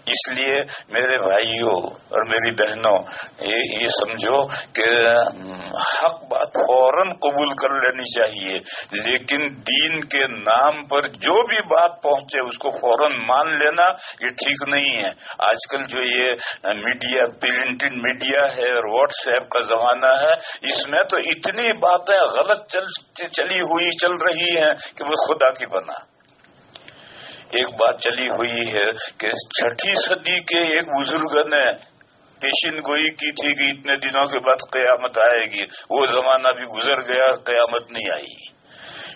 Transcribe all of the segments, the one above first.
اس لیے میرے بھائیوں اور میری بہنوں، یہ سمجھو کہ حق بات فوراً قبول کر لینی چاہیے، لیکن دین کے نام پر جو بھی بات پہنچے اس کو فوراً مان لینا یہ ٹھیک نہیں ہے۔ آج کل جو یہ میڈیا، پرنٹڈ میڈیا ہے اور واٹس ایپ کا زمانہ ہے، اس میں تو اتنی باتیں غلط چل رہی ہیں کہ وہ خدا کی بنا۔ ایک بات چلی ہوئی ہے کہ 6 صدی کے ایک بزرگ نے پیشین گوئی کی تھی کہ اتنے دنوں کے بعد قیامت آئے گی، وہ زمانہ بھی گزر گیا، قیامت نہیں آئی۔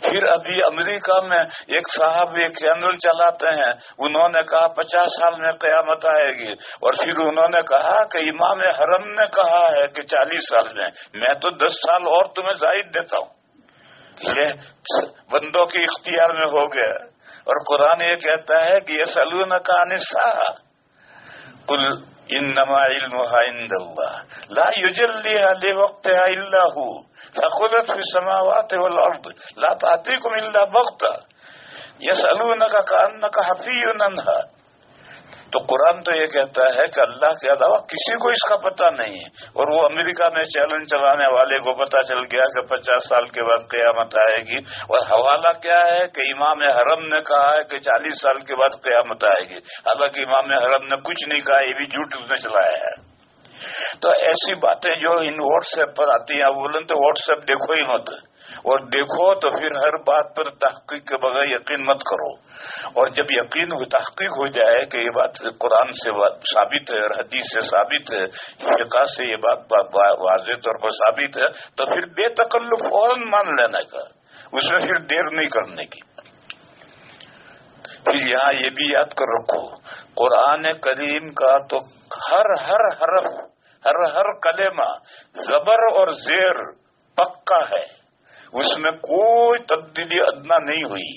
پھر ابھی امریکہ میں ایک صاحب ایک چینل چلاتے ہیں، انہوں نے کہا 50 سال میں قیامت آئے گی، اور پھر انہوں نے کہا کہ امام حرم نے کہا ہے کہ 40 سال میں تو 10 سال اور تمہیں زائد دیتا ہوں۔ یہ بندوں کے اختیار میں ہو گیا، اور قرآن یہ کہتا ہے کہ یسألونک عن الساعة قل انما علمها عند الله لا يجليها لوقتها الا هو ثقلت في السماوات والارض لا تأتيكم الا بغتة يسألونك كأنك حفي عنها۔ تو قرآن تو یہ کہتا ہے کہ اللہ کے علاوہ کسی کو اس کا پتہ نہیں ہے، اور وہ امریکہ میں چیلنج چلانے والے کو پتہ چل گیا کہ 50 سال کے بعد قیامت آئے گی، اور حوالہ کیا ہے کہ امام حرم نے کہا ہے کہ 40 سال کے بعد قیامت آئے گی، حالانکہ امام حرم نے کچھ نہیں کہا، یہ بھی جھوٹ اس نے چلایا ہے۔ تو ایسی باتیں جو ان واٹس ایپ پر آتی ہیں، بولیں تو واٹس ایپ دیکھو ہی مت، اور دیکھو تو پھر ہر بات پر تحقیق کے بغیر یقین مت کرو، اور جب یقین تحقیق ہو جائے کہ یہ بات قرآن سے ثابت ہے اور حدیث سے ثابت ہے، فقہ سے یہ بات واضح طور پر ثابت ہے، تو پھر بے تکلف فوراً مان لینے کا، اس میں پھر دیر نہیں کرنے کی۔ پھر یہاں یہ بھی یاد کر رکھو، قرآن کریم کا تو ہر حرف، ہر کلمہ زبر اور زیر پکا ہے، اس میں کوئی تبدیلی ادنا نہیں ہوئی۔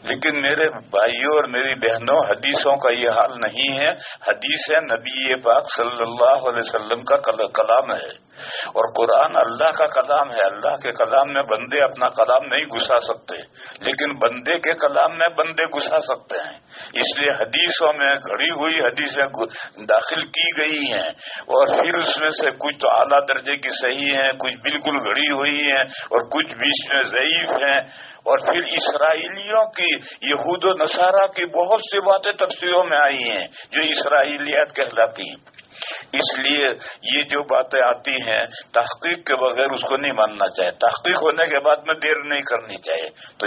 لیکن میرے بھائیوں اور میری بہنوں، حدیثوں کا یہ حال نہیں ہے۔ حدیث ہے نبی پاک صلی اللہ علیہ وسلم کا کلام ہے، اور قرآن اللہ کا کلام ہے۔ اللہ کے کلام میں بندے اپنا کلام نہیں گھسا سکتے، لیکن بندے کے کلام میں بندے گھسا سکتے ہیں۔ اس لیے حدیثوں میں گھڑی ہوئی حدیثیں داخل کی گئی ہیں، اور پھر اس میں سے کچھ تو اعلیٰ درجے کی صحیح ہیں، کچھ بالکل گھڑی ہوئی ہیں، اور کچھ بیچ میں ضعیف ہیں۔ اور پھر اسرائیلیوں کی، یہود و نصارہ کی بہت سی باتیں تفسیروں میں آئی ہیں جو اسرائیلیات کہلاتی ہیں۔ اس لیے یہ جو باتیں آتی ہیں تحقیق کے بغیر اس کو نہیں ماننا چاہیے، تحقیق ہونے کے بعد میں دیر نہیں کرنی چاہیے۔ تو